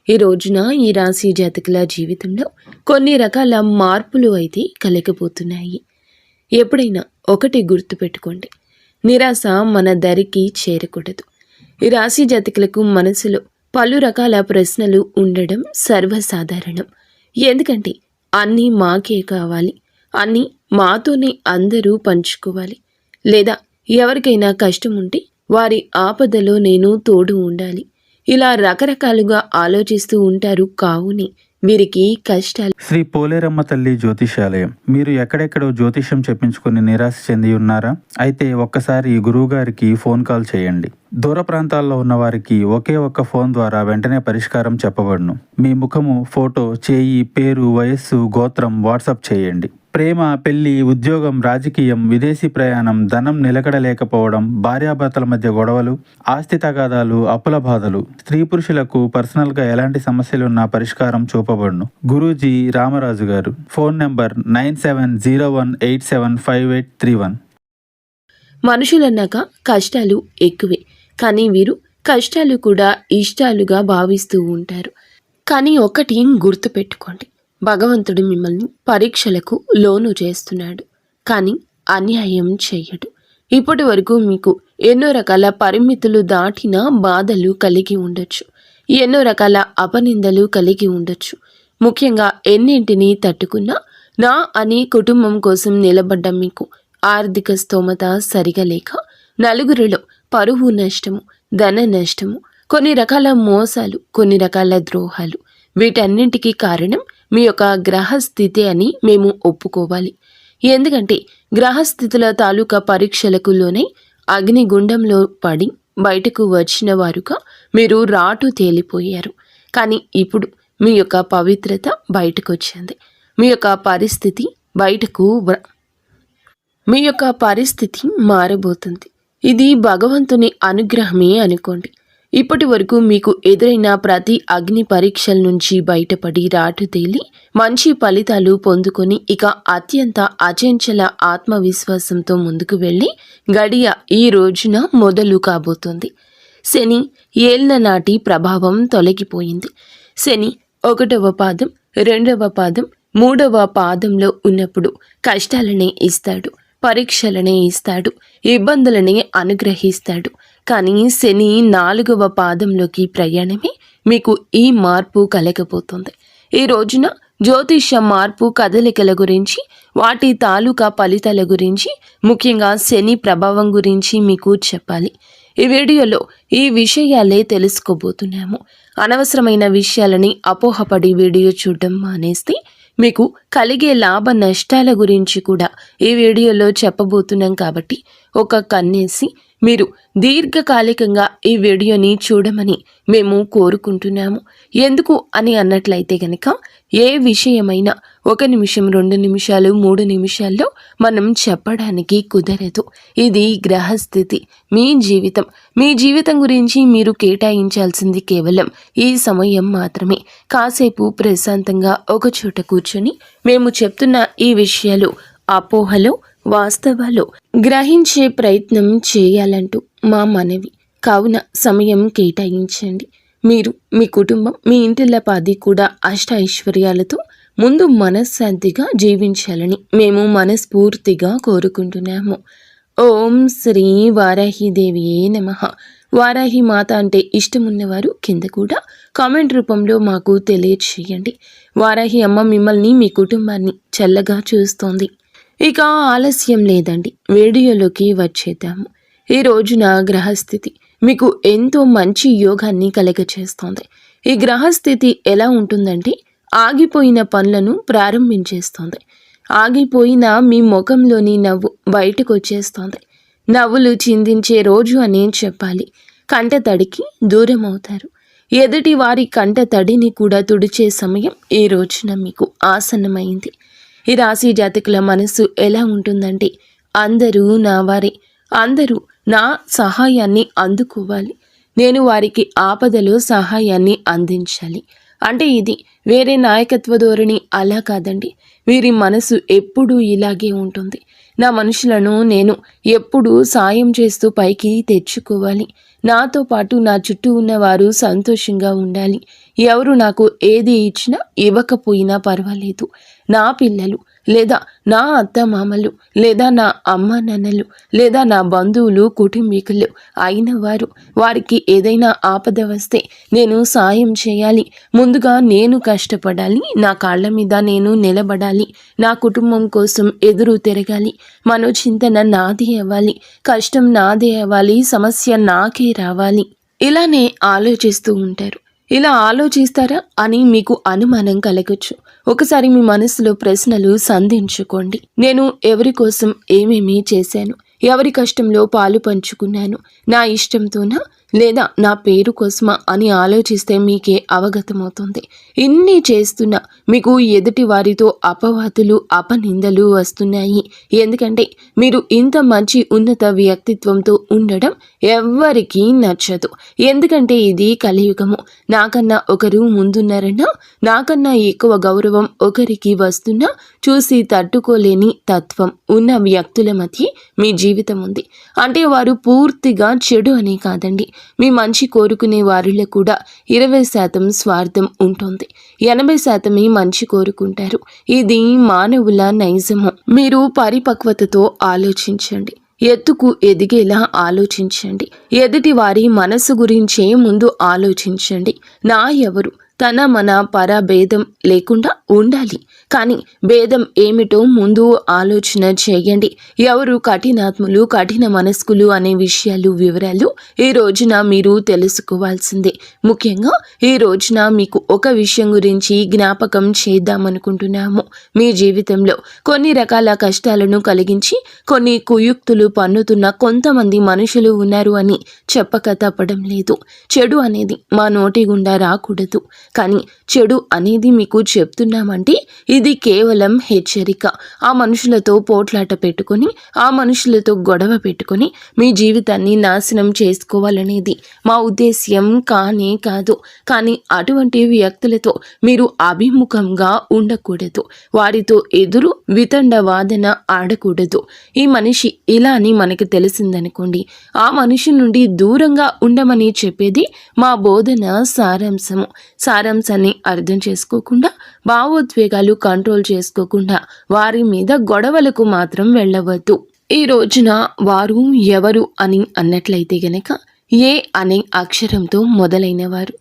ఈ రోజున ఈ రాశి జాతకుల జీవితంలో కొన్ని రకాల మార్పులు అయితే కలగబోతున్నాయి. ఎప్పుడైనా ఒకటి గుర్తుపెట్టుకోండి, నిరాశ మన దరికి చేరకూడదు. ఈ రాశి జాతకులకు మనసులో పలు రకాల ప్రశ్నలు ఉండడం సర్వసాధారణం. ఎందుకంటే అన్నీ మాకే కావాలి, అన్నీ మాతోనే అందరూ పంచుకోవాలి, లేదా ఎవరికైనా కష్టం ఉంటే వారి ఆపదలో నేను తోడు ఉండాలి, ఇలా రకరకాలుగా ఆలోచిస్తూ ఉంటారు. కావునే వీరికి కష్టాలు. శ్రీ పోలేరమ్మ తల్లి జ్యోతిషాలయం. మీరు ఎక్కడెక్కడో జ్యోతిష్యం చెప్పించుకుని నిరాశ చెంది ఉన్నారా? అయితే ఒక్కసారి గురువు గారికి ఫోన్ కాల్ చేయండి. దూర ప్రాంతాల్లో ఉన్న వారికి ఒకే ఒక్క ఫోన్ ద్వారా వెంటనే పరిష్కారం చెప్పబడును. మీ ముఖము, ఫోటో, చేయి, పేరు, వయస్సు, గోత్రం వాట్సాప్ చేయండి. ప్రేమ, పెళ్లి, ఉద్యోగం, రాజకీయం, విదేశీ ప్రయాణం, ధనం నిలకడలేకపోవడం, భార్యాభర్తల మధ్య గొడవలు, ఆస్తి తగాదాలు, అప్పుల బాధలు, స్త్రీ పురుషులకు పర్సనల్గా ఎలాంటి సమస్యలున్నా పరిష్కారం చూపబడును. గురూజీ రామరాజు గారు. Phone number 9701875831. మనుషులన్నాక కష్టాలు ఎక్కువే, కానీ వీరు కష్టాలు కూడా ఇష్టాలుగా భావిస్తూ ఉంటారు. కానీ ఒకటి గుర్తుపెట్టుకోండి, భగవంతుడు మిమ్మల్ని పరీక్షలకు లోను చేస్తున్నాడు, కానీ అన్యాయం చెయ్యడు. ఇప్పటి వరకు మీకు ఎన్నో రకాల పరిమితులు దాటిన బాధలు కలిగి ఉండొచ్చు, ఎన్నో రకాల అపనిందలు కలిగి ఉండొచ్చు. ముఖ్యంగా ఎన్నింటినీ తట్టుకున్నా నా అని కుటుంబం కోసం నిలబడ్డ మీకు ఆర్థిక స్తోమత సరిగా లేక నలుగురిలో పరువు నష్టము, ధన నష్టము, కొన్ని రకాల మోసాలు, కొన్ని రకాల ద్రోహాలు, వీటన్నింటికీ కారణం మీ యొక్క గ్రహస్థితి అని మేము ఒప్పుకోవాలి. ఎందుకంటే గ్రహస్థితుల తాలూకా పరీక్షలకు లోనై అగ్నిగుండంలో పడి బయటకు వచ్చిన వారుగా మీరు రాటు తేలిపోయారు. కానీ ఇప్పుడు మీ యొక్క పవిత్రత బయటకు వచ్చింది. మీ యొక్క పరిస్థితి మారబోతుంది. ఇది భగవంతుని అనుగ్రహమే అనుకోండి. ఇప్పటి వరకు మీకు ఎదురైన ప్రతి అగ్ని పరీక్షల నుంచి బయటపడి రాటు తేలి మంచి ఫలితాలు పొందుకొని ఇక అత్యంత అచంచల ఆత్మవిశ్వాసంతో ముందుకు వెళ్ళి గడియ ఈ రోజున మొదలు కాబోతుంది. శని ఏళ్ల నాటి ప్రభావం తొలగిపోయింది. శని 1వ పాదం, 2వ పాదం, 3వ పాదంలో ఉన్నప్పుడు కష్టాలనే ఇస్తాడు, పరీక్షలనే ఇస్తాడు, ఇబ్బందులనే అనుగ్రహిస్తాడు. కానీ శని 4వ పాదంలోకి ప్రయాణమే మీకు ఈ మార్పు కలగబోతుంది. ఈ రోజున జ్యోతిష్య మార్పు కదలికల గురించి, వాటి తాలూకా ఫలితాల గురించి, ముఖ్యంగా శని ప్రభావం గురించి మీకు చెప్పాలి. ఈ వీడియోలో ఈ విషయాలే తెలుసుకోబోతున్నాము. అనవసరమైన విషయాలని అపోహపడి వీడియో చూడడం మానేస్తే మీకు కలిగే లాభ నష్టాల గురించి కూడా ఈ వీడియోలో చెప్పబోతున్నాం. కాబట్టి ఒక కన్నేసి మీరు దీర్ఘకాలికంగా ఈ వీడియోని చూడమని మేము కోరుకుంటున్నాము. ఎందుకు అని అన్నట్లయితే కనుక ఏ విషయమైనా 1 నిమిషం, 2 నిమిషాలు, 3 నిమిషాల్లో మనం చెప్పడానికి కుదరదు. ఇది గ్రహస్థితి. మీ జీవితం గురించి మీరు కేటాయించాల్సింది కేవలం ఈ సమయం మాత్రమే. కాసేపు ప్రశాంతంగా ఒక చోట కూర్చొని మేము చెప్తున్న ఈ విషయాలు అపోహలో వాస్తవాలు గ్రహించే ప్రయత్నం చేయాలంటూ మా మనవి. కావున సమయం కేటాయించండి. మీరు, మీ కుటుంబం, మీ ఇంటిల్లపాది కూడా అష్ట ఐశ్వర్యాలతో ముందు మనశ్శాంతిగా జీవించాలని మేము మనస్ఫూర్తిగా కోరుకుంటున్నాము. ఓం శ్రీ వారాహిదేవియే నమః. వారాహి మాత అంటే ఇష్టమున్నవారు కింద కూడా కామెంట్ రూపంలో మాకు తెలియచేయండి. వారాహి అమ్మ మిమ్మల్ని, మీ కుటుంబాన్ని చల్లగా చూస్తోంది. ఇక ఆలస్యం లేదండి, వీడియోలోకి వచ్చేద్దాము. ఈ రోజున గ్రహస్థితి మీకు ఎంతో మంచి యోగాన్ని కలగచేస్తోంది. ఈ గ్రహస్థితి ఎలా ఉంటుందంటే ఆగిపోయిన పనులను ప్రారంభించేస్తోంది. ఆగిపోయిన మీ ముఖంలోని నవ్వు బయటకు వచ్చేస్తోంది. నవ్వులు చిందించే రోజు అనే చెప్పాలి. కంటతడికి దూరం అవుతారు. ఎదుటి వారి కంటతడిని కూడా తుడిచే సమయం ఈ రోజున మీకు ఆసన్నమైంది. ఈ రాశి జాతకుల మనసు ఎలా ఉంటుందంటే అందరూ నా వారే, అందరూ నా సహాయాన్ని అందుకోవాలి, నేను వారికి ఆపదలో సహాయాన్ని అందించాలి. అంటే ఇది వేరే నాయకత్వ ధోరణి అలా కాదండి. వీరి మనసు ఎప్పుడూ ఇలాగే ఉంటుంది. నా మనుషులను నేను ఎప్పుడూ సాయం చేస్తూ పైకి తెచ్చుకోవాలి, నాతో పాటు నా చుట్టూ ఉన్నవారు సంతోషంగా ఉండాలి, ఎవరు నాకు ఏది ఇచ్చినా ఇవ్వకపోయినా పర్వాలేదు, నా పిల్లలు లేదా నా అత్తమామలు లేదా నా అమ్మ నాన్నలు లేదా నా బంధువులు కుటుంబీకులు అయిన వారికి ఏదైనా ఆపద వస్తే నేను సాయం చేయాలి, ముందుగా నేను కష్టపడాలి, నా కాళ్ళ మీద నేను నిలబడాలి, నా కుటుంబం కోసం ఎదురు తిరగాలి, మనోచింతన నాదే అవ్వాలి, కష్టం నాదే అవ్వాలి, సమస్య నాకే రావాలి, ఇలానే ఆలోచిస్తూ ఉంటారు. ఇలా ఆలోచిస్తారా అని మీకు అనుమానం కలగచ్చు. ఒకసారి మీ మనసులో ప్రశ్నలు సంధించుకోండి. నేను ఎవరి కోసం ఏమేమి చేశాను, ఎవరి కష్టంలో పాలు పంచుకున్నాను, నా ఇష్టంతోనా లేదా నా పేరు కోసమా అని ఆలోచిస్తే మీకే అవగతమవుతుంది. ఇన్ని చేస్తున్నా మీకు ఎదుటి వారితో అపవాదులు అపనిందలు వస్తున్నాయి. ఎందుకంటే మీరు ఇంత మంచి ఉన్నత వ్యక్తిత్వంతో ఉండడం ఎవ్వరికీ నచ్చదు. ఎందుకంటే ఇది కలియుగము. నాకన్నా ఒకరు ముందున్నారన్నా, నాకన్నా ఎక్కువ గౌరవం ఒకరికి వస్తున్నా చూసి తట్టుకోలేని తత్వం ఉన్న వ్యక్తుల మధ్య మీ జీవితం ఉంది. అంటే వారు పూర్తిగా చెడు అని కాదండి, మీ మంచి కోరుకునే వారిలో కూడా 20% స్వార్థం ఉంటుంది, 80% మంచి కోరుకుంటారు. ఇది మానవుల నైజము. మీరు పరిపక్వతతో ఆలోచించండి, ఎత్తుకు ఎదిగేలా ఆలోచించండి, ఎదుటి వారి మనసు గురించే ముందు ఆలోచించండి. నా ఎవరు తన మన పర భేదం లేకుండా ఉండాలి, కానీ భేదం ఏమిటో ముందు ఆలోచన చేయండి. ఎవరు కఠినాత్ములు కఠిన మనస్కులు అనే విషయాలు వివరాలు ఈ రోజున మీరు తెలుసుకోవాల్సిందే. ముఖ్యంగా ఈ రోజున మీకు ఒక విషయం గురించి జ్ఞాపకం చేద్దామనుకుంటున్నాము. మీ జీవితంలో కొన్ని రకాల కష్టాలను కలిగించి కొన్ని కుయుక్తులు పన్నుతున్న కొంతమంది మనుషులు ఉన్నారు అని చెప్పక తప్పడం లేదు. చెడు అనేది మా నోటి గుండా రాకూడదు, కానీ చెడు అనేది మీకు చెప్తున్నామంటే ఇది కేవలం హెచ్చరిక. ఆ మనుషులతో పోట్లాట పెట్టుకొని, ఆ మనుషులతో గొడవ పెట్టుకొని మీ జీవితాన్ని నాశనం చేసుకోవాలనేది మా ఉద్దేశ్యం కానే కాదు. కానీ అటువంటి వ్యక్తులతో మీరు అభిముఖంగా ఉండకూడదు, వారితో ఎదురు వితండ వాదన ఆడకూడదు. ఈ మనిషి ఇలా అని మనకు తెలిసిందనుకోండి, ఆ మనిషి నుండి దూరంగా ఉండమని చెప్పేది మా బోధన సారాంశము. సారాంశాన్ని అర్థం చేసుకోకుండా, భావోద్వేగాలు కంట్రోల్ చేసుకోకుండా వారి మీద గొడవలకు మాత్రం వెళ్ళవద్దు. ఈ రోజున వారు ఎవరు అని అన్నట్లయితే గనక ఏ అనే అక్షరంతో మొదలైన వారు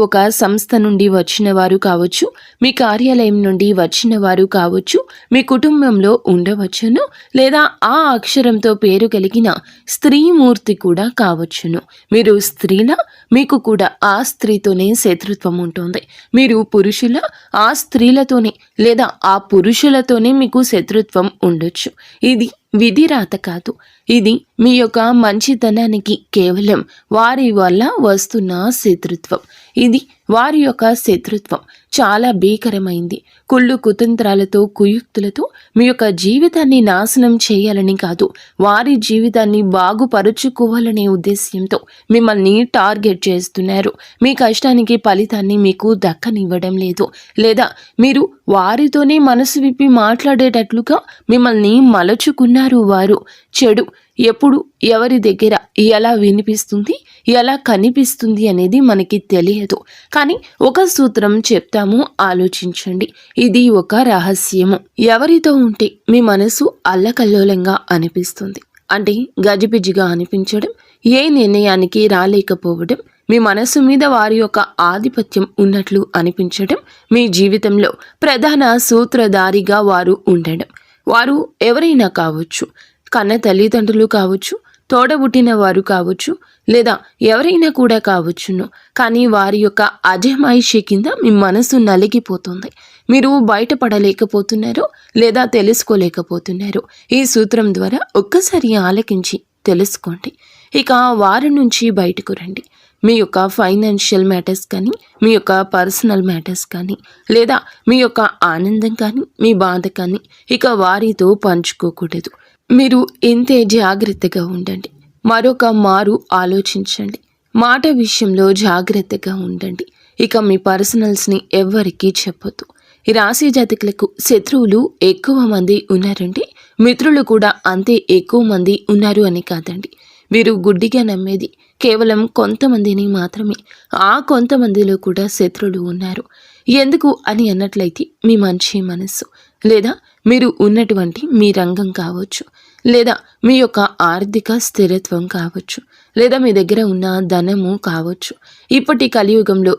ఒక సంస్థ నుండి వచ్చిన వారు కావచ్చు, మీ కార్యాలయం నుండి వచ్చిన వారు కావచ్చు, మీ కుటుంబంలో ఉండవచ్చును, లేదా ఆ అక్షరంతో పేరు కలిగిన స్త్రీమూర్తి కూడా కావచ్చును. మీరు స్త్రీలా, మీకు కూడా ఆ స్త్రీతోనే శత్రుత్వం ఉంటుంది. మీరు పురుషుల, ఆ స్త్రీలతోనే లేదా ఆ పురుషులతోనే మీకు శత్రుత్వం ఉండొచ్చు. ఇది విధిరాత కాదు, ఇది మీ యొక్క మంచితనానికి కేవలం వారి వల్ల వస్తున్న శత్రుత్వం. ఇది వారి యొక్క శత్రుత్వం చాలా భీకరమైంది. కుళ్ళు కుతంత్రాలతో కుయుక్తులతో మీ యొక్క జీవితాన్ని నాశనం చేయాలని కాదు, వారి జీవితాన్ని బాగుపరుచుకోవాలనే ఉద్దేశ్యంతో మిమ్మల్ని టార్గెట్ చేస్తున్నారు. మీ కష్టానికి ఫలితాన్ని మీకు దక్కనివ్వడం లేదు, లేదా మీరు వారితోనే మనసు విప్పి మాట్లాడేటట్లుగా మిమ్మల్ని మలచుకున్నారు. వారు చెడు ఎప్పుడు ఎవరి దగ్గర ఎలా వినిపిస్తుంది, ఎలా కనిపిస్తుంది అనేది మనకి తెలియదు. కానీ ఒక సూత్రం చెప్తాము, ఆలోచించండి. ఇది ఒక రహస్యము. ఎవరితో ఉంటే మీ మనసు అల్లకల్లోలంగా అనిపిస్తుంది, అంటే గజిబిజిగా అనిపించడం, ఏ నిర్ణయానికి రాలేకపోవడం, మీ మనసు మీద వారి యొక్క ఆధిపత్యం ఉన్నట్లు అనిపించడం, మీ జీవితంలో ప్రధాన సూత్రధారిగా వారు ఉండడం. వారు ఎవరైనా కావచ్చు, కన్న తల్లిదండ్రులు కావచ్చు, తోడబుట్టిన వారు కావచ్చు, లేదా ఎవరైనా కూడా కావచ్చును. కానీ వారి యొక్క అజమాయిషి కింద మీ మనసు నలిగిపోతుంది. మీరు బయటపడలేకపోతున్నారు లేదా తెలుసుకోలేకపోతున్నారు. ఈ సూత్రం ద్వారా ఒక్కసారి ఆలకించి తెలుసుకోండి. ఇక వారి నుంచి బయటకు రండి. మీ యొక్క ఫైనాన్షియల్ మ్యాటర్స్ కానీ, మీ యొక్క పర్సనల్ మ్యాటర్స్ కానీ, లేదా మీ యొక్క ఆనందం కానీ, మీ బాధ కానీ ఇక వారితో పంచుకోకూడదు. మీరు ఇంతే జాగ్రత్తగా ఉండండి. మరొక మారు ఆలోచించండి. మాట విషయంలో జాగ్రత్తగా ఉండండి. ఇక మీ పర్సనల్స్ని ఎవ్వరికీ చెప్పొద్దు. ఈ రాశి జాతకులకు శత్రువులు ఎక్కువ మంది ఉన్నారంటే మిత్రులు కూడా అంతే ఎక్కువ మంది ఉన్నారు అని కాదండి. వీరు గుడ్డిగా నమ్మేది కేవలం కొంతమందిని మాత్రమే. ఆ కొంతమందిలో కూడా శత్రువులు ఉన్నారు. ఎందుకు అని అన్నట్లయితే మీ మంచి మనస్సు, లేదా మీరు ఉన్నటువంటి మీ రంగం కావచ్చు, లేదా మీ యొక్క ఆర్థిక స్థిరత్వం కావచ్చు, లేదా మీ దగ్గర ఉన్న ధనము కావచ్చు. ఇప్పటి కలియుగంలో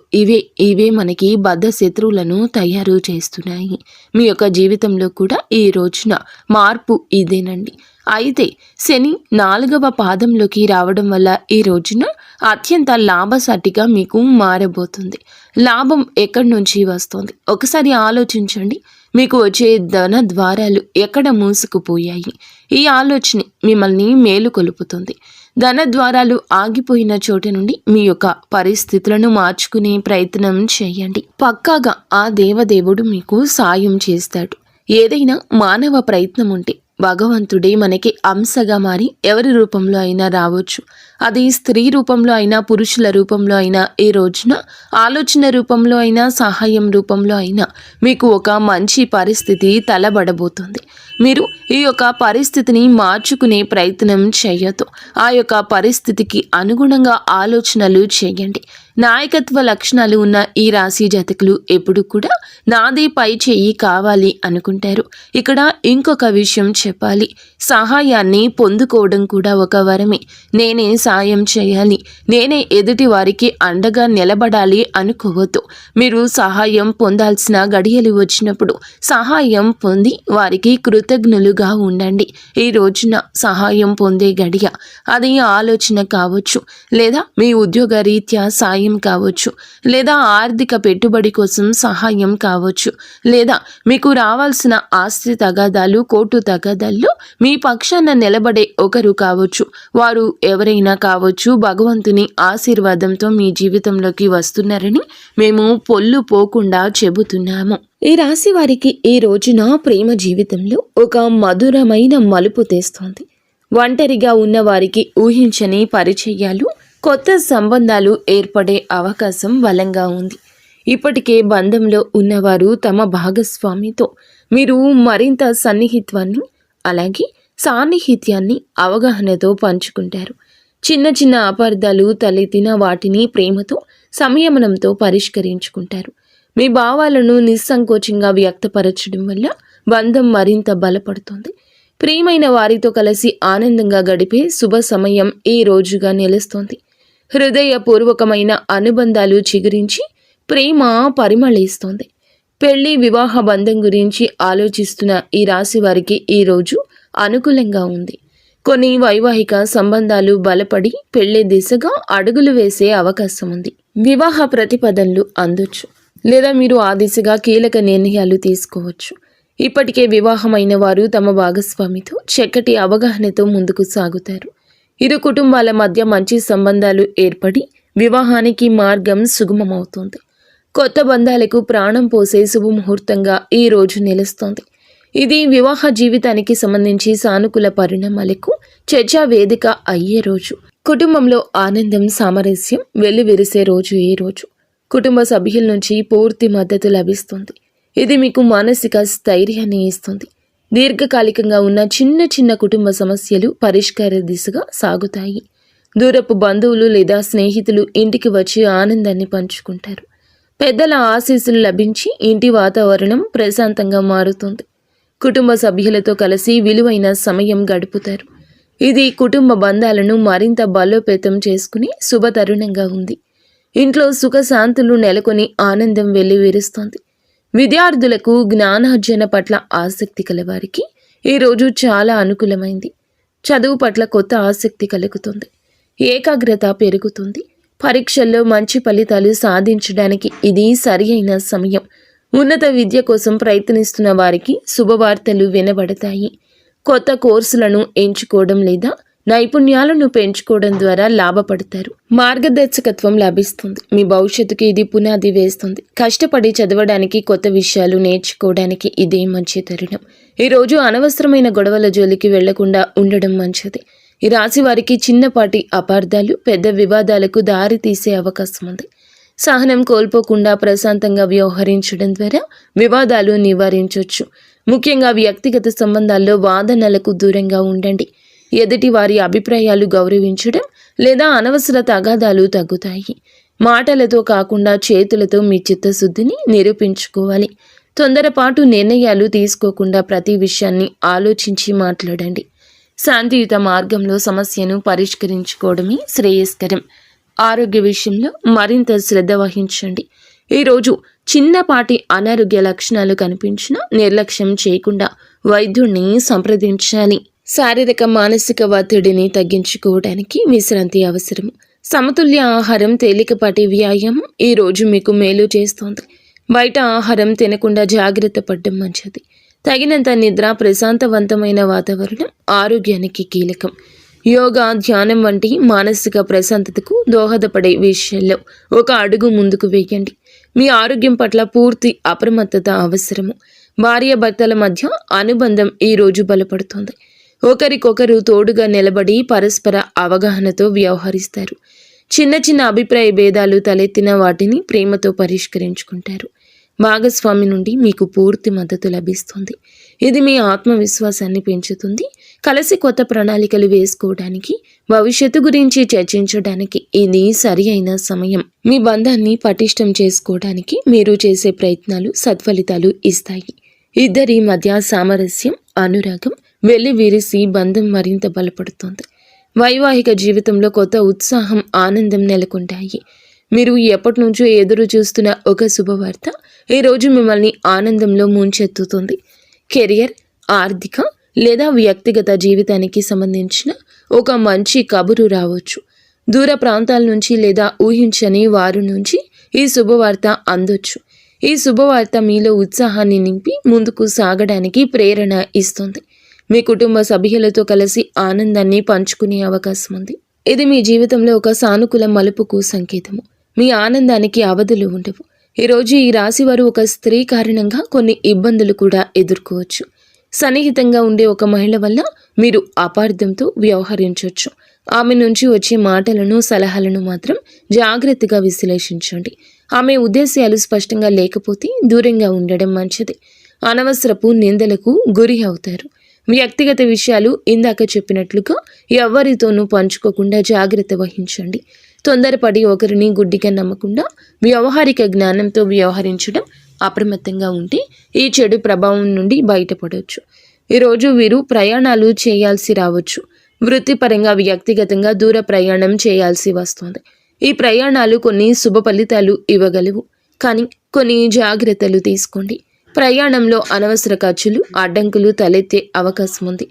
ఇవే మనకి బద్ధ శత్రువులను తయారు చేస్తున్నాయి. మీ యొక్క జీవితంలో కూడా ఈ రోజున మార్పు ఇదేనండి. అయితే శని 4వ పాదంలోకి రావడం వల్ల ఈ రోజున అత్యంత లాభసాటిగా మీకు మారబోతుంది. లాభం ఎక్కడి నుంచి వస్తుంది ఒకసారి ఆలోచించండి. మీకు వచ్చే ధన ద్వారాలు ఎక్కడ మూసుకుపోయాయి? ఈ ఆలోచన మిమ్మల్ని మేలుకొలుపుతుంది. ధన ద్వారాలు ఆగిపోయిన చోట నుండి మీ యొక్క పరిస్థితులను మార్చుకునే ప్రయత్నం చేయండి. పక్కాగా ఆ దేవదేవుడు మీకు సాయం చేస్తాడు. ఏదైనా మానవ ప్రయత్నం ఉంటే భగవంతుడే మనకి అంశగా మారి ఎవరి రూపంలో అయినా రావచ్చు. అది స్త్రీ రూపంలో అయినా, పురుషుల రూపంలో అయినా, ఈ రోజున ఆలోచన రూపంలో అయినా, సహాయం రూపంలో అయినా మీకు ఒక మంచి పరిస్థితి తలబడబోతుంది. మీరు ఈ యొక్క పరిస్థితిని మార్చుకునే ప్రయత్నం చేయొద్దు. ఆ యొక్క పరిస్థితికి అనుగుణంగా ఆలోచనలు చేయండి. నాయకత్వ లక్షణాలు ఉన్న ఈ రాశి జాతకులు ఎప్పుడు కూడా నాదే పై చేయి కావాలి అనుకుంటారు. ఇక్కడ ఇంకొక విషయం చెప్పాలి. సహాయాన్ని పొందుకోవడం కూడా ఒక వరమే. నేనే సాయం చేయాలి, నేనే ఎదుటి వారికి అండగా నిలబడాలి అనుకోవద్దు. మీరు సహాయం పొందాల్సిన గడియలు వచ్చినప్పుడు సహాయం పొంది వారికి కృతజ్ఞులుగా ఉండండి. ఈ రోజున సహాయం పొందే గడియ, అది ఆలోచన కావచ్చు, లేదా మీ ఉద్యోగ రీత్యా సాయం కావచ్చు, లేదా ఆర్థిక పెట్టుబడి కోసం సహాయం కావచ్చు, లేదా మీకు రావాల్సిన ఆస్తి తగాదాలు, కోర్టు తగాదాల్లో మీ పక్షాన నిలబడే ఒకరు కావచ్చు. వారు ఎవరైనా కావచ్చు. భగవంతుని ఆశీర్వాదంతో మీ జీవితంలోకి వస్తున్నారని మేము పొల్లు పోకుండా చెబుతున్నాము. ఈ రాశి వారికి ఈ రోజున ప్రేమ జీవితంలో ఒక మధురమైన మలుపు తెస్తోంది. ఒంటరిగా ఉన్న వారికి ఊహించని పరిచయాలు, కొత్త సంబంధాలు ఏర్పడే అవకాశం బలంగా ఉంది. ఇప్పటికే బంధంలో ఉన్నవారు తమ భాగస్వామితో మీరు మరింత సన్నిహిత్వాన్ని, అలాగే సాన్నిహిత్యాన్ని అవగాహనతో పంచుకుంటారు. చిన్న చిన్న అపార్థాలు తలెత్తిన వాటిని ప్రేమతో, సంయమనంతో పరిష్కరించుకుంటారు. మీ భావాలను నిస్సంకోచంగా వ్యక్తపరచడం వల్ల బంధం మరింత బలపడుతుంది. ప్రియమైన వారితో కలిసి ఆనందంగా గడిపే శుభ సమయం ఈ రోజుగా నిలుస్తోంది. హృదయపూర్వకమైన అనుబంధాలు చిగురించి ప్రేమ పరిమళిస్తోంది. పెళ్లి, వివాహ బంధం గురించి ఆలోచిస్తున్న ఈ రాశి వారికి ఈ రోజు అనుకూలంగా ఉంది. కొన్ని వైవాహిక సంబంధాలు బలపడి పెళ్లి దిశగా అడుగులు వేసే అవకాశం ఉంది. వివాహ ప్రతిపాదనలు అందొచ్చు, లేదా మీరు ఆ దిశగా కీలక నిర్ణయాలు తీసుకోవచ్చు. ఇప్పటికే వివాహమైన వారు తమ భాగస్వామితో చక్కటి అవగాహనతో ముందుకు సాగుతారు. ఇరు కుటుంబాల మధ్య మంచి సంబంధాలు ఏర్పడి వివాహానికి మార్గం సుగమమవుతుంది. కొత్త బంధాలకు ప్రాణం పోసే శుభముహూర్తంగా ఈ రోజు నిలుస్తోంది. ఇది వివాహ జీవితానికి సంబంధించి సానుకూల పరిణామాలకు చర్చా వేదిక అయ్యే రోజు. కుటుంబంలో ఆనందం, సామరస్యం వెల్లివిరిసే రోజు ఈ రోజు. కుటుంబ సభ్యుల నుంచి పూర్తి మద్దతు లభిస్తుంది. ఇది మీకు మానసిక స్థైర్యాన్ని ఇస్తుంది. దీర్ఘకాలికంగా ఉన్న చిన్న చిన్న కుటుంబ సమస్యలు పరిష్కార దిశగా సాగుతాయి. దూరపు బంధువులు లేదా స్నేహితులు ఇంటికి వచ్చి ఆనందాన్ని పంచుకుంటారు. పెద్దల ఆశీస్సులు లభించి ఇంటి వాతావరణం ప్రశాంతంగా మారుతుంది. కుటుంబ సభ్యులతో కలిసి విలువైన సమయం గడుపుతారు. ఇది కుటుంబ బంధాలను మరింత బలోపేతం చేసుకుని శుభతరుణంగా ఉంది. ఇంట్లో సుఖశాంతులు నెలకొని ఆనందం వెల్లివిరుస్తోంది. విద్యార్థులకు జ్ఞానార్జన పట్ల ఆసక్తి కలవారికి ఈరోజు చాలా అనుకూలమైంది. చదువు పట్ల కొత్త ఆసక్తి కలుగుతుంది. ఏకాగ్రత పెరుగుతుంది. పరీక్షల్లో మంచి ఫలితాలు సాధించడానికి ఇది సరి అయిన సమయం. ఉన్నత విద్య కోసం ప్రయత్నిస్తున్న వారికి శుభవార్తలు వినబడతాయి. కొత్త కోర్సులను ఎంచుకోవడం లేదా నైపుణ్యాలను పెంచుకోవడం ద్వారా లాభపడతారు. మార్గదర్శకత్వం లభిస్తుంది. మీ భవిష్యత్తుకి ఇది పునాది వేస్తుంది. కష్టపడి చదవడానికి, కొత్త విషయాలు నేర్చుకోవడానికి ఇదే మంచి తరుణం. ఈరోజు అనవసరమైన గొడవల జోలికి వెళ్లకుండా ఉండడం మంచిది. ఈ రాశి వారికి చిన్నపాటి అపార్థాలు పెద్ద వివాదాలకు దారి తీసే అవకాశం ఉంది. సహనం కోల్పోకుండా ప్రశాంతంగా వ్యవహరించడం ద్వారా వివాదాలు నివారించవచ్చు. ముఖ్యంగా వ్యక్తిగత సంబంధాల్లో వాదనలకు దూరంగా ఉండండి. ఎదుటి వారి అభిప్రాయాలు గౌరవించడం లేదా అనవసర తగాదాలు తగ్గుతాయి. మాటలతో కాకుండా చేతులతో మీ చిత్తశుద్ధిని నిరూపించుకోవాలి. తొందరపాటు నిర్ణయాలు తీసుకోకుండా ప్రతి విషయాన్ని ఆలోచించి మాట్లాడండి. శాంతియుత మార్గంలో సమస్యను పరిష్కరించుకోవడమే శ్రేయస్కరం. ఆరోగ్య విషయంలో మరింత శ్రద్ధ వహించండి. ఈరోజు చిన్నపాటి అనారోగ్య లక్షణాలు కనిపించినా నిర్లక్ష్యం చేయకుండా వైద్యుడిని సంప్రదించాలి. శారీరక మానసిక ఒత్తిడిని తగ్గించుకోవడానికి విశ్రాంతి అవసరం. సమతుల్య ఆహారం, తేలికపాటి వ్యాయామం ఈరోజు మీకు మేలు చేస్తోంది. బయట ఆహారం తినకుండా జాగ్రత్త పడడం మంచిది. తగినంత నిద్ర, ప్రశాంతవంతమైన వాతావరణం ఆరోగ్యానికి కీలకం. యోగా, ధ్యానం వంటి మానసిక ప్రశాంతతకు దోహదపడే విషయాల్లో ఒక అడుగు ముందుకు వేయండి. మీ ఆరోగ్యం పట్ల పూర్తి అప్రమత్తత అవసరము. భార్యాభర్తల మధ్య అనుబంధం ఈరోజు బలపడుతుంది. ఒకరికొకరు తోడుగా నిలబడి పరస్పర అవగాహనతో వ్యవహరిస్తారు. చిన్న చిన్న అభిప్రాయ భేదాలు తలెత్తిన వాటిని ప్రేమతో పరిష్కరించుకుంటారు. భాగస్వామి నుండి మీకు పూర్తి మద్దతు లభిస్తుంది. ఇది మీ ఆత్మవిశ్వాసాన్ని పెంచుతుంది. కలిసి కొత్త ప్రణాళికలు వేసుకోవడానికి, భవిష్యత్తు గురించి చర్చించడానికి ఇది సరి అయిన సమయం. మీ బంధాన్ని పటిష్టం చేసుకోవడానికి మీరు చేసే ప్రయత్నాలు సత్ఫలితాలు ఇస్తాయి. ఇద్దరి మధ్య సామరస్యం, అనురాగం వెల్లివిరిసి బంధం మరింత బలపడుతుంది. వైవాహిక జీవితంలో కొత్త ఉత్సాహం, ఆనందం నెలకొంటాయి. మీరు ఎప్పటి నుంచో ఎదురు చూస్తున్న ఒక శుభవార్త ఈరోజు మిమ్మల్ని ఆనందంలో ముంచెత్తుతుంది. కెరియర్, ఆర్థిక లేదా వ్యక్తిగత జీవితానికి సంబంధించిన ఒక మంచి కబురు రావచ్చు. దూర ప్రాంతాల నుంచి లేదా ఊహించని వారి నుంచి ఈ శుభవార్త అందొచ్చు. ఈ శుభవార్త మీలో ఉత్సాహాన్ని నింపి ముందుకు సాగడానికి ప్రేరణ ఇస్తుంది. మీ కుటుంబ సభ్యులతో కలిసి ఆనందాన్ని పంచుకునే అవకాశం ఉంది. ఇది మీ జీవితంలో ఒక సానుకూల మలుపుకు సంకేతము. మీ ఆనందానికి అవధులు ఉండవు. ఈరోజు ఈ రాశివారు ఒక స్త్రీ కారణంగా కొన్ని ఇబ్బందులు కూడా ఎదుర్కోవచ్చు. సన్నిహితంగా ఉండే ఒక మహిళ వల్ల మీరు అపార్థంతో వ్యవహరించవచ్చు. ఆమె నుంచి వచ్చే మాటలను, సలహాలను మాత్రం జాగ్రత్తగా విశ్లేషించండి. ఆమె ఉద్దేశాలు స్పష్టంగా లేకపోతే దూరంగా ఉండడం మంచిది. అనవసరపు నిందలకు గురి అవుతారు. వ్యక్తిగత విషయాలు ఇందాక చెప్పినట్లుగా ఎవరితోనూ పంచుకోకుండా జాగ్రత్త వహించండి. తొందరపడి ఒకరిని గుడ్డిగా నమ్మకుండా వ్యవహారిక జ్ఞానంతో వ్యవహరించడం, అప్రమత్తంగా ఉంటే ఈ చెడు ప్రభావం నుండి బయటపడవచ్చు. ఈరోజు వీరు ప్రయాణాలు చేయాల్సి రావచ్చు. వృత్తిపరంగా, వ్యక్తిగతంగా దూర ప్రయాణం చేయాల్సి వస్తుంది. ఈ ప్రయాణాలు కొన్ని శుభ ఫలితాలు ఇవ్వగలవు, కానీ కొన్ని జాగ్రత్తలు తీసుకోండి. ప్రయాణంలో అనవసర ఖర్చులు, అడ్డంకులు తలెత్తే అవకాశం ఉంది.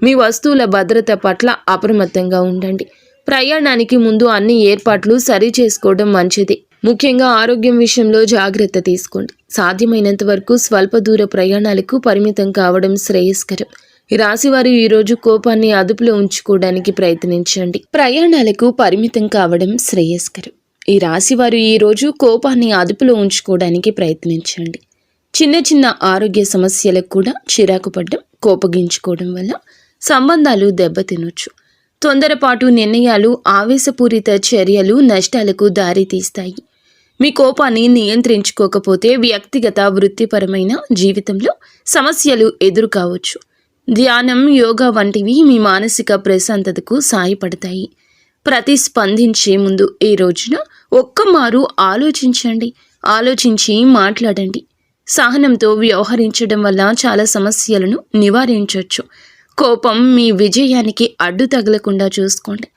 మీ వస్తువుల భద్రత పట్ల అప్రమత్తంగా ఉండండి. ప్రయాణానికి ముందు అన్ని ఏర్పాట్లు సరి చేసుకోవడం మంచిది. ముఖ్యంగా ఆరోగ్యం విషయంలో జాగ్రత్త తీసుకోండి. సాధ్యమైనంత వరకు స్వల్ప దూర ప్రయాణాలకు పరిమితం కావడం శ్రేయస్కరం. ఈ రాశివారు ఈరోజు కోపాన్ని అదుపులో ఉంచుకోవడానికి ప్రయత్నించండి. ప్రయాణాలకు పరిమితం కావడం శ్రేయస్కరం. ఈ రాశివారు ఈరోజు కోపాన్ని అదుపులో ఉంచుకోవడానికి ప్రయత్నించండి. చిన్న చిన్న ఆరోగ్య సమస్యలకు కూడా చిరాకు పడ్డం, కోపగించుకోవడం వల్ల సంబంధాలు దెబ్బతినొచ్చు. తొందరపాటు నిర్ణయాలు, ఆవేశపూరిత చర్యలు నష్టాలకు దారితీస్తాయి. మీ కోపాన్ని నియంత్రించుకోకపోతే వ్యక్తిగత, వృత్తిపరమైన జీవితంలో సమస్యలు ఎదురుకావచ్చు. ధ్యానం, యోగా వంటివి మీ మానసిక ప్రశాంతతకు సాయపడతాయి. ప్రతిస్పందించే ముందు ఈ రోజున ఒక్కమారు ఆలోచించండి. ఆలోచించి మాట్లాడండి. సహనంతో వ్యవహరించడం వల్ల చాలా సమస్యలను నివారించవచ్చు. కోపం మీ విజయానికి అడ్డు తగలకుండా చూసుకోండి.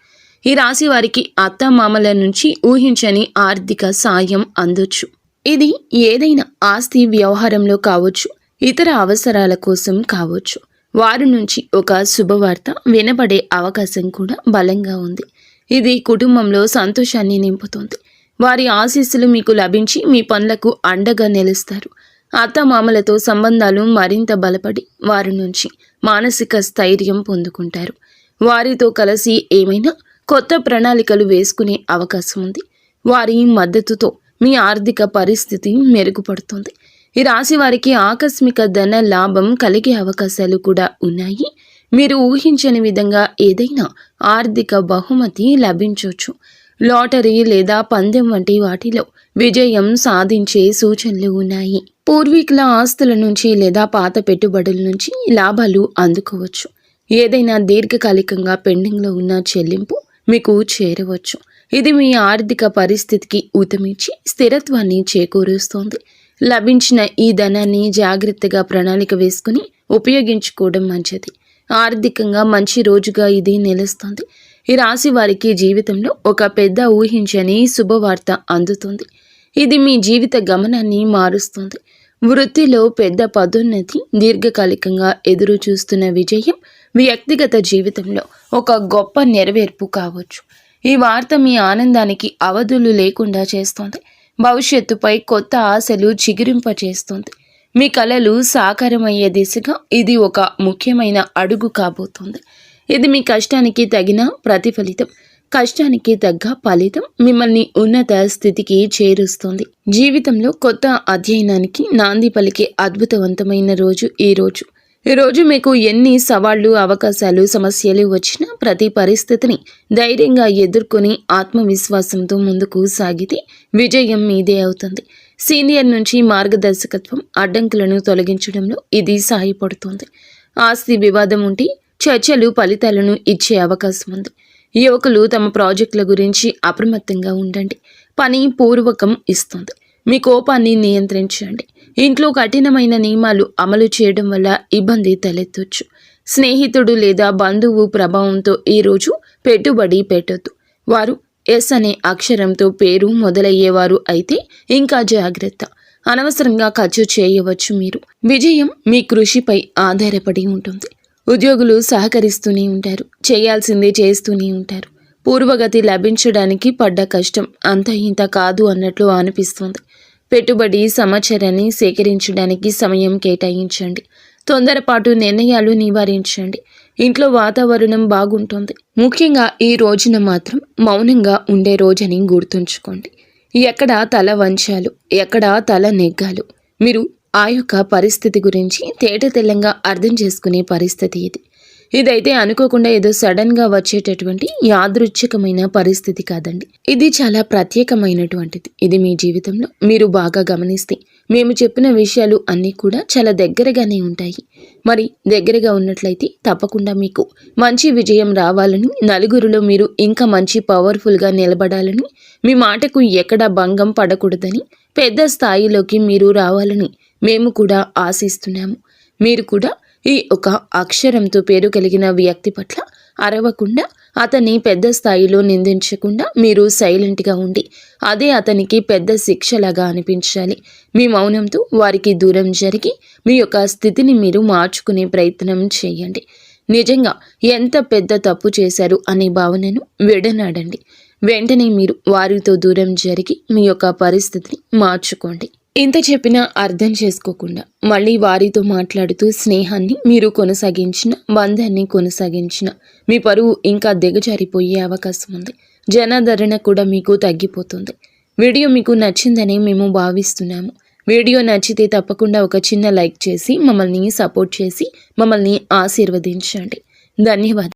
ఈ రాశి వారికి అత్తమామల నుంచి ఊహించని ఆర్థిక సాయం అందొచ్చు. ఇది ఏదైనా ఆస్తి వ్యవహారంలో కావచ్చు, ఇతర అవసరాల కోసం కావచ్చు. వారి నుంచి ఒక శుభవార్త వినబడే అవకాశం కూడా బలంగా ఉంది. ఇది కుటుంబంలో సంతోషాన్ని నింపుతుంది. వారి ఆశీస్సులు మీకు లభించి మీ పనులకు అండగా నిలుస్తారు. అత్తమామలతో సంబంధాలు మరింత బలపడి వారి నుంచి మానసిక స్థైర్యం పొందుకుంటారు. వారితో కలిసి ఏమైనా కొత్త ప్రణాళికలు వేసుకునే అవకాశం ఉంది. వారి మద్దతుతో మీ ఆర్థిక పరిస్థితి మెరుగుపడుతుంది. ఈ రాశి వారికి ఆకస్మిక ధన లాభం కలిగే అవకాశాలు కూడా ఉన్నాయి. మీరు ఊహించని విధంగా ఏదైనా ఆర్థిక బహుమతి లభించవచ్చు. లాటరీ లేదా పందెం వంటి వాటిలో విజయం సాధించే సూచనలు ఉన్నాయి. పూర్వీకుల ఆస్తుల నుంచి లేదా పాత పెట్టుబడుల నుంచి లాభాలు అందుకోవచ్చు. ఏదైనా దీర్ఘకాలికంగా పెండింగ్లో ఉన్న చెల్లింపు మీకు చేరవచ్చు. ఇది మీ ఆర్థిక పరిస్థితికి ఊతమిచ్చి స్థిరత్వాన్ని చేకూరుస్తోంది. లభించిన ఈ ధనాన్ని జాగ్రత్తగా ప్రణాళిక వేసుకుని ఉపయోగించుకోవడం మంచిది. ఆర్థికంగా మంచి రోజుగా ఇది నిలుస్తుంది. ఈ రాశి వారికి జీవితంలో ఒక పెద్ద ఊహించని శుభవార్త అందుతుంది. ఇది మీ జీవిత గమనాన్ని మారుస్తుంది. వృత్తిలో పెద్ద పదోన్నతి, దీర్ఘకాలికంగా ఎదురు చూస్తున్న విజయం, వ్యక్తిగత జీవితంలో ఒక గొప్ప నెరవేర్పు కావచ్చు. ఈ వార్త మీ ఆనందానికి అవధులు లేకుండా చేస్తోంది. భవిష్యత్తుపై కొత్త ఆశలు చిగురింపచేస్తుంది. మీ కలలు సాకారమయ్యే దిశగా ఇది ఒక ముఖ్యమైన అడుగు కాబోతోంది. ఇది మీ కష్టానికి తగిన ప్రతిఫలితం. కష్టానికి తగ్గ ఫలితం మిమ్మల్ని ఉన్నత స్థితికి చేరుస్తుంది. జీవితంలో కొత్త అధ్యయనానికి నాంది పలికే అద్భుతవంతమైన రోజు ఈ రోజు. ఈ రోజు మీకు ఎన్ని సవాళ్లు, అవకాశాలు, సమస్యలు వచ్చినా ప్రతి పరిస్థితిని ధైర్యంగా ఎదుర్కొని ఆత్మవిశ్వాసంతో ముందుకు సాగితే విజయం మీదే అవుతుంది. సీనియర్ నుంచి మార్గదర్శకత్వం, అడ్డంకులను తొలగించడంలో ఇది సహాయపడుతుంది. ఆస్తి వివాదం ఉంటే చర్చలు ఫలితాలను ఇచ్చే అవకాశం ఉంది. యువకులు తమ ప్రాజెక్టుల గురించి అప్రమత్తంగా ఉండండి. పని పూర్వకం ఇస్తుంది. మీ కోపాన్ని నియంత్రించండి. ఇంట్లో కఠినమైన నియమాలు అమలు చేయడం వల్ల ఇబ్బంది తలెత్తొచ్చు. స్నేహితుడు లేదా బంధువు ప్రభావంతో ఈరోజు పెట్టుబడి పెట్టొద్దు. వారు ఎస్ అనే అక్షరంతో పేరు మొదలయ్యేవారు అయితే ఇంకా జాగ్రత్త. అనవసరంగా ఖర్చు చేయవచ్చు. మీరు విజయం మీ కృషిపై ఆధారపడి ఉంటుంది. ఉద్యోగులు సహకరిస్తూనే ఉంటారు. చేయాల్సిందే చేస్తూనే ఉంటారు. పూర్వగతి లభించడానికి పడ్డ కష్టం అంత ఇంత కాదు అన్నట్లు అనిపిస్తుంది. పెట్టుబడి సమాచారాన్ని సేకరించడానికి సమయం కేటాయించండి. తొందరపాటు నిర్ణయాలు నివారించండి. ఇంట్లో వాతావరణం బాగుంటుంది. ముఖ్యంగా ఈ రోజున మాత్రం మౌనంగా ఉండే రోజని గుర్తుంచుకోండి. ఎక్కడ తల వంచాలు, ఎక్కడ తల నెగ్గాలు, మీరు ఆ యొక్క పరిస్థితి గురించి తేటతెల్లంగా అర్థం చేసుకునే పరిస్థితి ఇది. ఇదైతే అనుకోకుండా ఏదో సడన్గా వచ్చేటటువంటి యాదృచ్ఛికమైన పరిస్థితి కాదండి. ఇది చాలా ప్రత్యేకమైనటువంటిది. ఇది మీ జీవితంలో మీరు బాగా గమనిస్తే మేము చెప్పిన విషయాలు అన్నీ కూడా చాలా దగ్గరగానే ఉంటాయి. మరి దగ్గరగా ఉన్నట్లయితే తప్పకుండా మీకు మంచి విజయం రావాలని, నలుగురిలో మీరు ఇంకా మంచి పవర్ఫుల్గా నిలబడాలని, మీ మాటకు ఎక్కడా భంగం పడకూడదని, పెద్ద స్థాయిలోకి మీరు రావాలని మేము కూడా ఆశిస్తున్నాము. మీరు కూడా ఈ ఒక అక్షరంతో పేరు కలిగిన వ్యక్తి పట్ల అరవకుండా, అతన్ని పెద్ద స్థాయిలో నిందించకుండా మీరు సైలెంట్గా ఉండి అదే అతనికి పెద్ద శిక్షలాగా అనిపించాలి. మీ మౌనంతో వారికి దూరం జరిగి మీ యొక్క స్థితిని మీరు మార్చుకునే ప్రయత్నం చేయండి. నిజంగా ఎంత పెద్ద తప్పు చేశారు అనే భావనను విడనాడండి. వెంటనే మీరు వారితో దూరం జరిగి మీ యొక్క పరిస్థితిని మార్చుకోండి. ఇంత చెప్పినా అర్థం చేసుకోకుండా మళ్ళీ వారితో మాట్లాడుతూ స్నేహాన్ని మీరు కొనసాగించిన, బంధాన్ని కొనసాగించిన మీ పరువు ఇంకా దిగజారిపోయే అవకాశం ఉంది. జనాదరణ కూడా మీకు తగ్గిపోతుంది. వీడియో మీకు నచ్చిందని మేము భావిస్తున్నాము. వీడియో నచ్చితే తప్పకుండా ఒక చిన్న లైక్ చేసి మమ్మల్ని సపోర్ట్ చేసి మమ్మల్ని ఆశీర్వదించండి. ధన్యవాదాలు.